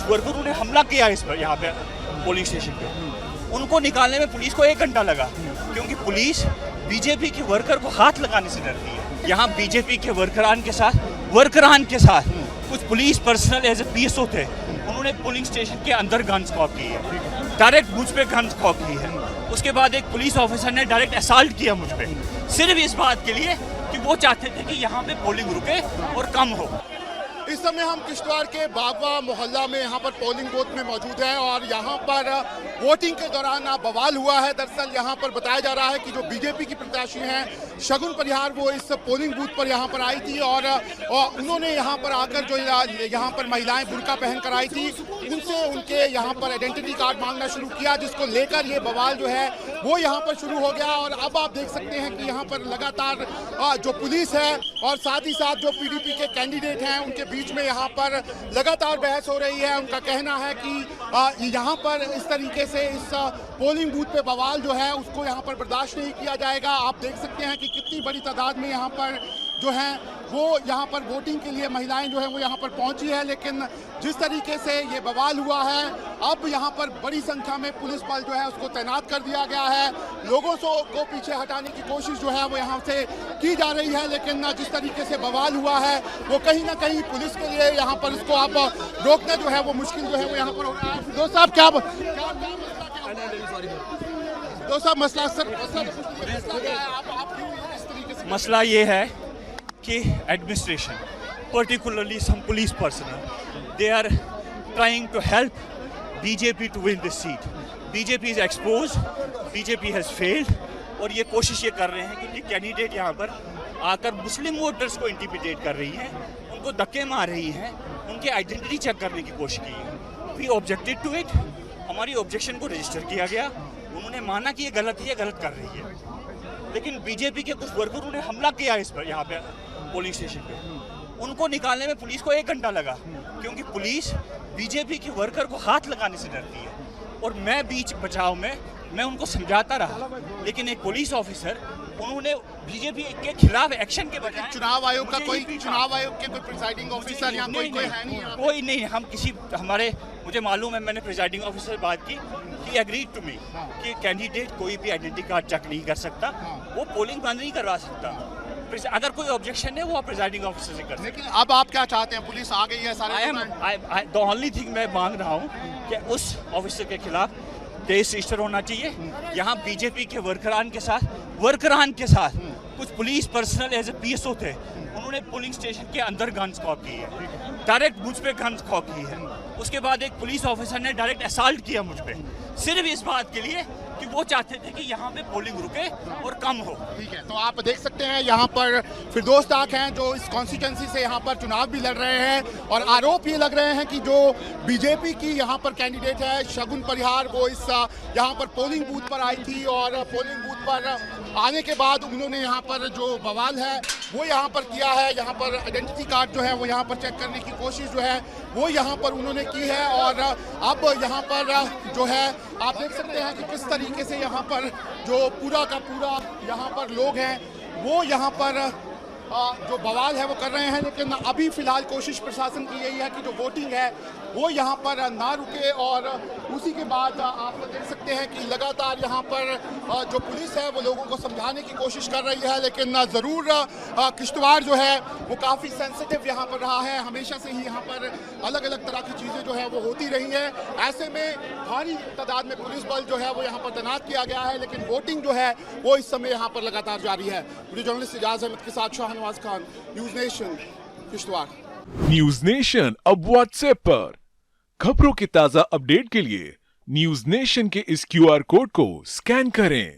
वर्करों ने हमला किया इस पर यहाँ पे पोलिंग स्टेशन पे, उनको निकालने में पुलिस को 1 घंटा लगा, क्योंकि पुलिस बीजेपी के वर्कर को हाथ लगाने से डरती है। यहाँ बीजेपी के वर्करान के साथ कुछ police personnel as a PSO थे, उन्होंने पोलिंग स्टेशन के अंदर गन्स कॉक की है, डायरेक्ट मुझ पे गन्स कॉक की है। उसके बाद एक पुलिस ऑफिसर ने डायरेक्ट असॉल्ट किया मुझ पे, सिर्फ इस बात के लिए कि वो चाहते थे कि यहाँ पे पोलिंग रुके और कम हो। इस समय हम किश्तवाड़ के बागवा मोहल्ला में यहाँ पर पोलिंग बूथ में मौजूद हैं और यहाँ पर वोटिंग के दौरान बवाल हुआ है। दरअसल यहाँ पर बताया जा रहा है कि जो बीजेपी की प्रत्याशी हैं शगुन परिहार, वो इस पोलिंग बूथ पर यहाँ पर आई थी और उन्होंने यहाँ पर आकर जो यहाँ पर महिलाएं बुर्का पहन कर आई थी, उनसे उनके यहाँ पर आइडेंटिटी कार्ड मांगना शुरू किया, जिसको लेकर ये बवाल जो है वो यहाँ पर शुरू हो गया। और अब आप देख सकते हैं कि यहाँ पर लगातार जो पुलिस है और साथ ही साथ जो पीडीपी के कैंडिडेट हैं उनके बीच में यहाँ पर लगातार बहस हो रही है। उनका कहना है कि यहाँ पर इस तरीके से इस पोलिंग बूथ पे बवाल जो है उसको यहाँ पर बर्दाश्त नहीं किया जाएगा। आप देख सकते हैं कि कितनी बड़ी तादाद में यहाँ पर जो है वो यहाँ पर वोटिंग के लिए महिलाएं जो है वो यहाँ पर पहुंची है, लेकिन जिस तरीके से ये बवाल हुआ है अब यहाँ पर बड़ी संख्या में पुलिस बल जो है उसको तैनात कर दिया गया है। लोगों को पीछे हटाने की कोशिश जो है वो यहाँ से की जा रही है, लेकिन जिस तरीके से बवाल हुआ है वो कहीं ना कहीं पुलिस के लिए यहाँ पर इसको आप रोकना जो है वो मुश्किल जो है वो यहाँ पर हो रहा है। दोस्त साहब क्या मसला सर मसला ये है कि administration, particularly some police personnel, they are trying to help BJP to win this seat. BJP is exposed, BJP has failed, और ये कोशिश ये कर रहे हैं कि कैंडिडेट यहाँ पर आकर मुस्लिम वोटर्स को इंटिमिडेट कर रही है, उनको धक्के मार रही है, उनकी आइडेंटिटी चेक करने की कोशिश की है। वी ऑब्जेक्टेड टू इट, हमारी ऑब्जेक्शन को रजिस्टर किया गया, उन्होंने माना कि ये गलत है, ये गलत कर रही है, लेकिन बीजेपी के कुछ वर्करों ने हमला किया इस पर यहाँ पे पोलिंग स्टेशन पे, उनको निकालने में पुलिस को 1 घंटा लगा, क्योंकि पुलिस बीजेपी के वर्कर को हाथ लगाने से डरती है। और मैं बीच बचाव में मैं उनको समझाता रहा, लेकिन एक पुलिस ऑफिसर उन्होंने बीजेपी के खिलाफ एक्शन के बजाय चुनाव आयोग के कोई प्रिसाइडिंग ऑफिसर या कोई है नहीं, कोई नहीं। हम किसी हमारे मुझे मालूम है, मैंने प्रिसाइडिंग ऑफिसर से बात की, ही एग्रीड टू मी कि कैंडिडेट कोई भी आइडेंटिटी कार्ड चेक नहीं कर सकता, वो पोलिंग बंद नहीं करवा सकता। अगर कोई ऑब्जेक्शन है वो आप प्रिसाइडिंग ऑफिसर से कर सकते हैं। लेकिन अब आप क्या चाहते हैं? पुलिस आ गई है सारे। द ओनली थिंग मैं मांग रहा हूँ कि उस ऑफिसर के खिलाफ केस रजिस्टर होना चाहिए। यहाँ बीजेपी के वर्करान के साथ कुछ police personnel as a PSO थे, उन्होंने पोलिंग स्टेशन के अंदर गन्स कॉक की है, डायरेक्ट मुझ पे गन्स कॉक की है। उसके बाद एक पुलिस ऑफिसर ने डायरेक्ट असॉल्ट किया मुझ पे, सिर्फ इस बात के लिए कि वो चाहते थे कि यहाँ पे पोलिंग रुके और कम हो। ठीक है, तो आप देख सकते हैं यहाँ पर फिरदौस ताक हैं जो इस कॉन्स्टिट्यूंसी से यहाँ पर चुनाव भी लड़ रहे हैं, और आरोप ये लग रहे हैं कि जो बीजेपी की यहाँ पर कैंडिडेट है शगुन परिहार, वो इस यहाँ पर पोलिंग बूथ पर आई थी और पोलिंग बूथ पर आने के बाद उन्होंने यहाँ पर जो बवाल है वो यहाँ पर किया है। यहाँ पर आइडेंटिटी कार्ड जो है वो यहाँ पर चेक करने की कोशिश जो है वो यहाँ पर उन्होंने की है। और अब यहाँ पर जो है आप देख सकते हैं कि किस तरीके से यहाँ पर जो पूरा का पूरा यहाँ पर लोग हैं वो यहाँ पर जो बवाल है वो कर रहे हैं। लेकिन अभी फिलहाल कोशिश प्रशासन की यही है कि जो वोटिंग है वो यहाँ पर ना रुके, और उसी के बाद आप देख सकते हैं कि लगातार यहाँ पर जो पुलिस है वो लोगों को समझाने की कोशिश कर रही है। लेकिन ज़रूर किश्तवाड़ जो है वो काफ़ी सेंसिटिव यहाँ पर रहा है, हमेशा से ही यहाँ पर अलग अलग तरह की चीज़ें जो है वो होती रही हैं। ऐसे में भारी तादाद में पुलिस बल जो है वो यहाँ पर तैनात किया गया है, लेकिन वोटिंग जो है वो इस समय यहाँ पर लगातार जारी है। वीडियो जर्नलिस्ट इजाज़ अहमद के साथ Shahnawaz Khan, news nation, Kishtwar. News nation अब व्हाट्सएप पर खबरों के ताज़ा अपडेट के लिए न्यूज़ नेशन के इस QR कोड को स्कैन करें।